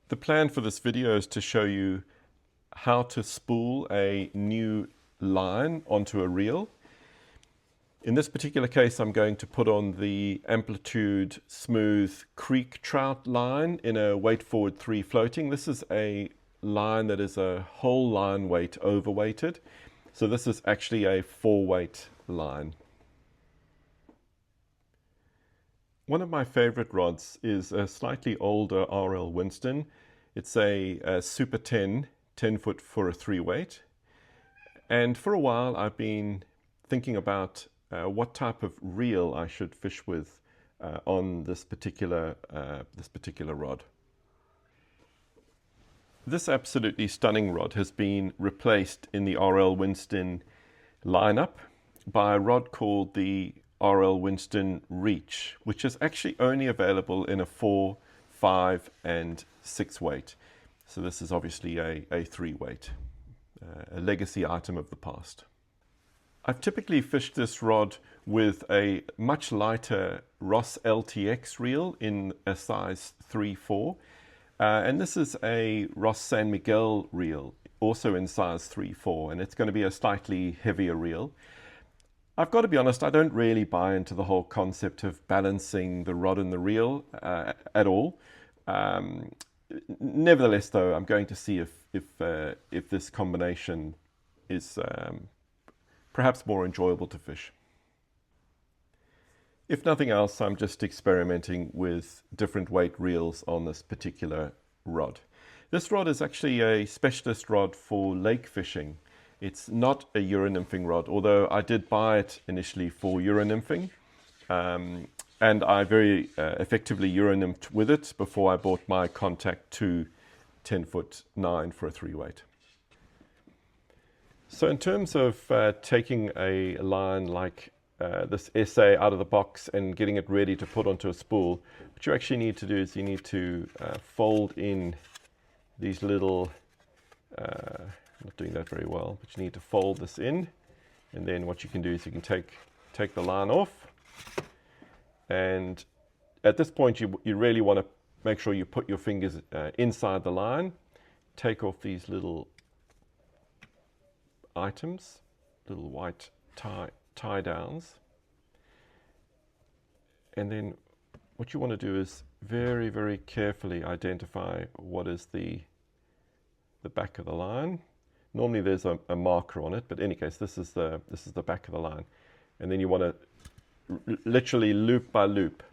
The plan for this video is to show you how to spool a new line onto a reel. In this particular case, I'm going to put on the Amplitude smooth creek trout line in a weight forward 3 floating. This is a line that is a whole line weight overweighted. So this is actually a 4-weight line. One of my favorite rods is a slightly older RL Winston. It's a Super 10 foot for a 3-weight. And for a while I've been thinking about what type of reel I should fish with on this particular rod. This absolutely stunning rod has been replaced in the RL Winston lineup by a rod called the RL Winston Reach, which is actually only available in a 4, 5 and 6 weight. So this is obviously a 3-weight, a legacy item of the past. I've typically fished this rod with a much lighter Ross LTX reel in a size 3/4, and this is a Ross San Miguel reel, also in size 3/4, and it's going to be a slightly heavier reel. I've got to be honest, I don't really buy into the whole concept of balancing the rod and the reel at all. Nevertheless, though, I'm going to see if this combination is perhaps more enjoyable to fish. If nothing else, I'm just experimenting with different weight reels on this particular rod. This rod is actually a specialist rod for lake fishing. It's not a Euro-nymphing rod, although I did buy it initially for Euro-nymphing. And I very effectively Euro-nymphed with it before I bought my Contact 2 10-foot 9 for a 3-weight. So in terms of taking a line like this SA out of the box and getting it ready to put onto a spool, what you actually need to do is you need to fold in these little, I'm not doing that very well, but you need to fold this in, and then what you can do is you can take the line off, and at this point you really want to make sure you put your fingers inside the line, take off these little items, little white tie downs, and then what you want to do is very, very carefully identify what is the back of the line. Normally there's a marker on it, but in any case this is the back of the line, and then you want to literally loop by loop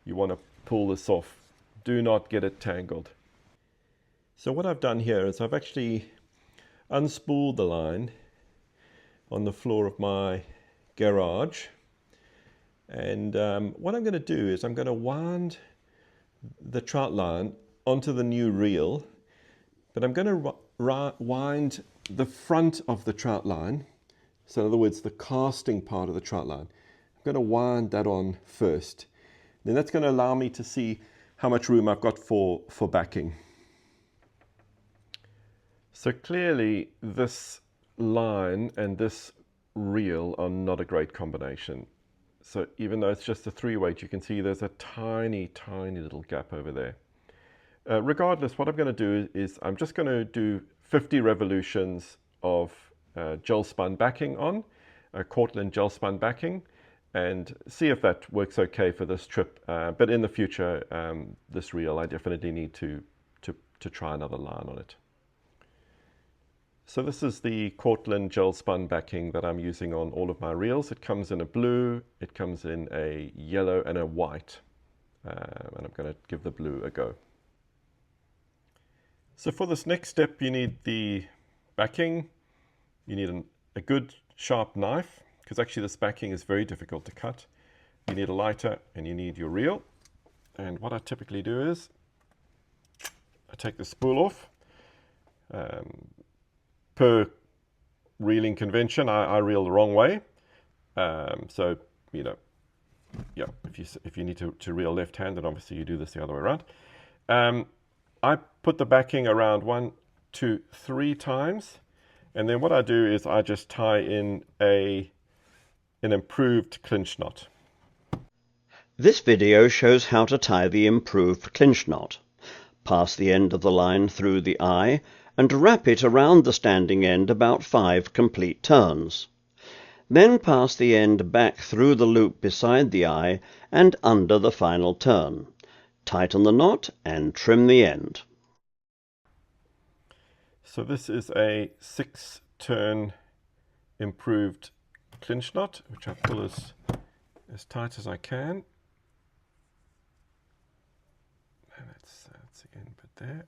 you want to pull this off. Do not get it tangled. So what I've done here is I've actually unspooled the line on the floor of my garage, and what I'm going to do is I'm going to wind the trout line onto the new reel, but I'm going to wind the front of the trout line, so in other words the casting part of the trout line. I'm going to wind that on first. Then that's going to allow me to see how much room I've got for backing. So clearly this line and this reel are not a great combination. So even though it's just a 3-weight, you can see there's a tiny little gap over there. Regardless, what I'm going to do is I'm just going to do 50 revolutions of gel spun backing on, Cortland gel spun backing, and see if that works okay for this trip. But in the future, this reel, I definitely need to try another line on it. So this is the Cortland gel spun backing that I'm using on all of my reels. It comes in a blue, it comes in a yellow and a white. And I'm going to give the blue a go. So for this next step, you need the backing, you need a good sharp knife, because actually this backing is very difficult to cut. You need a lighter and you need your reel. And what I typically do is I take the spool off. Per reeling convention, I reel the wrong way. So, you know, yeah, if you need to reel left-handed, obviously you do this the other way around. I put the backing around 1, 2, 3 times, and then what I do is I just tie in an improved clinch knot. This video shows how to tie the improved clinch knot. Pass the end of the line through the eye and wrap it around the standing end about 5 complete turns. Then pass the end back through the loop beside the eye and under the final turn. Tighten the knot and trim the end. So this is a 6-turn improved clinch knot, which I pull as tight as I can. And that's the end bit there.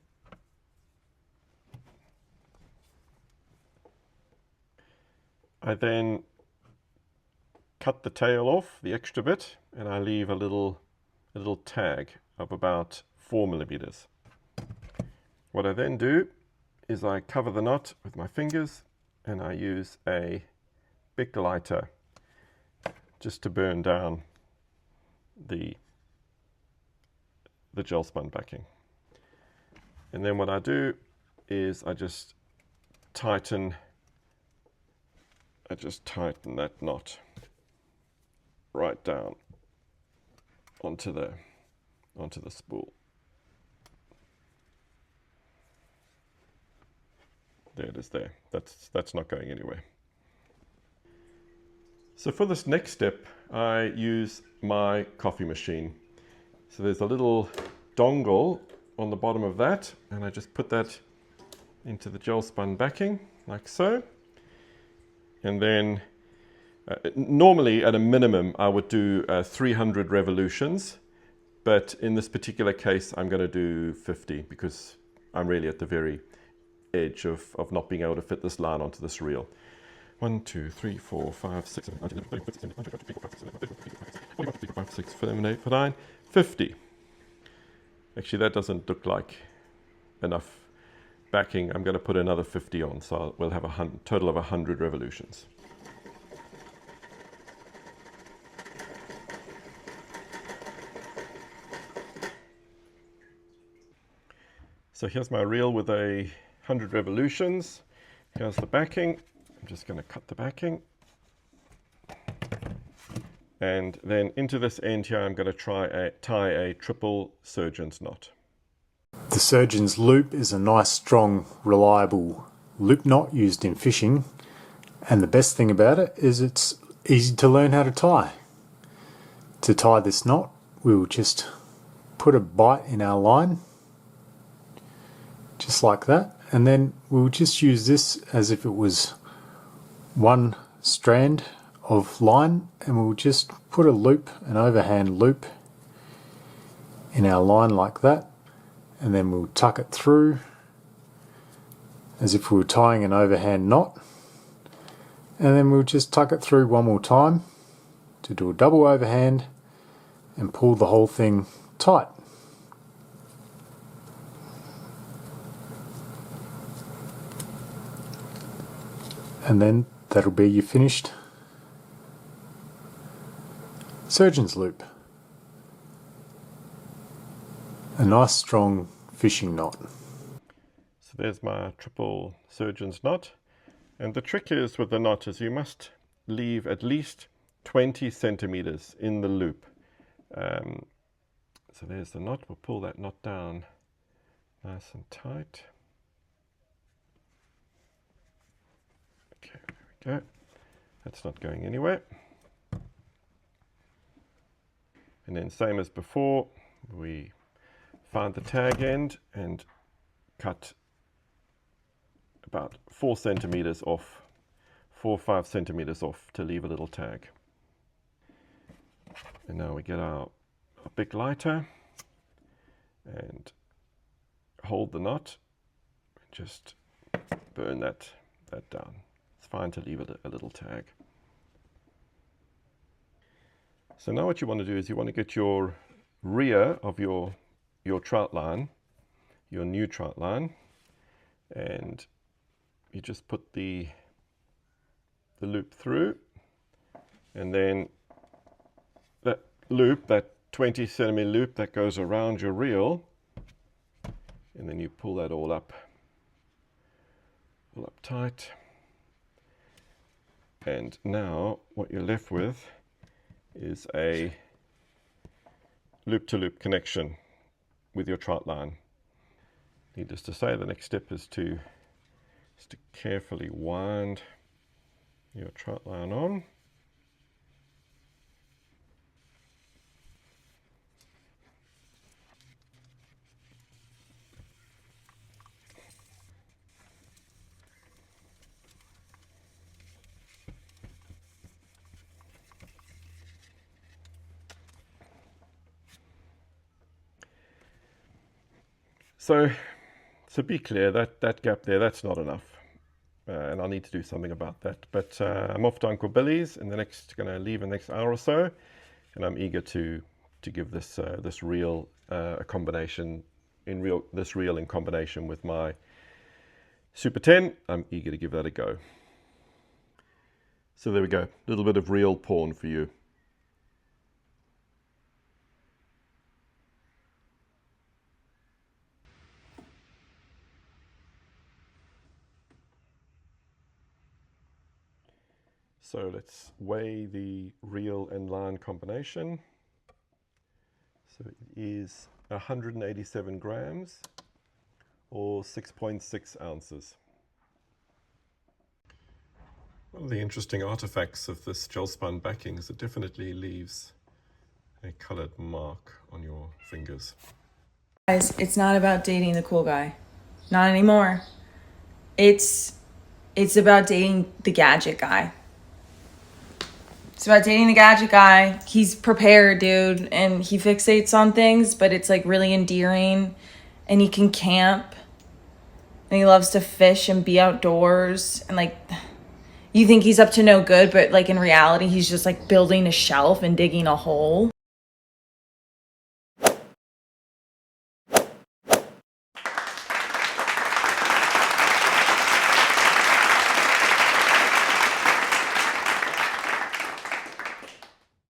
I then cut the tail off, the extra bit, and I leave a little tag of about 4 millimeters. What I then do is I cover the knot with my fingers and I use a big lighter just to burn down the gel spun backing. And then what I do is I just tighten that knot right down onto the spool. There it is there. That's not going anywhere. So for this next step, I use my coffee machine. So there's a little dongle on the bottom of that, and I just put that into the gel spun backing like so. And then normally at a minimum I would do 300 revolutions, but in this particular case I'm going to do 50 because I'm really at the very edge of not being able to fit this line onto this reel. 1, 2, 3, 4, 5, 6, 7, 8, 9, 10, 11, 12, 13, 6, 7, 8, 9, 50. Actually, that doesn't look like enough backing. I'm going to put another 50 on, so we'll have a total of 100 revolutions. So here's my reel with 100 revolutions. Here's the backing. I'm just going to cut the backing. And then into this end here, I'm going to tie a triple surgeon's knot. The surgeon's loop is a nice, strong, reliable loop knot used in fishing. And the best thing about it is it's easy to learn how to tie. To tie this knot, we'll just put a bite in our line, just like that. And then we'll just use this as if it was one strand of line, and we'll just put a loop, an overhand loop in our line like that, and then we'll tuck it through as if we were tying an overhand knot, and then we'll just tuck it through one more time to do a double overhand and pull the whole thing tight. And then that'll be your finished surgeon's loop. A nice strong fishing knot. So there's my triple surgeon's knot. And the trick is with the knot is you must leave at least 20 centimeters in the loop. So there's the knot. We'll pull that knot down nice and tight. Okay, there we go. That's not going anywhere. And then same as before, we find the tag end and cut about 4 centimeters off, 4 or 5 centimeters off to leave a little tag. And now we get our big lighter and hold the knot and just burn that down. It's fine to leave it a little tag. So now what you want to do is you want to get your rear of your trout line, your new trout line, and you just put the loop through, and then that loop, that 20 centimeter loop that goes around your reel, and then you pull that all up tight. And now what you're left with is a loop-to-loop connection with your trout line. Needless to say, the next step is to carefully wind your trout line on. So be clear that that gap there, that's not enough. And I need to do something about that. But I'm off to Uncle Billy's in the next, going to leave in the next hour or so. And I'm eager to give this this reel a combination, this reel in combination with my Super 10. I'm eager to give that a go. So there we go, a little bit of reel porn for you. So let's weigh the reel and line combination. So it is 187 grams or 6.6 ounces. One of the interesting artifacts of this gel spun backing is it definitely leaves a colored mark on your fingers. Guys, it's not about dating the cool guy. Not anymore. It's about dating the gadget guy. It's about dating the gadget guy. He's prepared, dude, and he fixates on things, but it's like really endearing. And he can camp. And he loves to fish and be outdoors. And like, you think he's up to no good, but like in reality, he's just like building a shelf and digging a hole.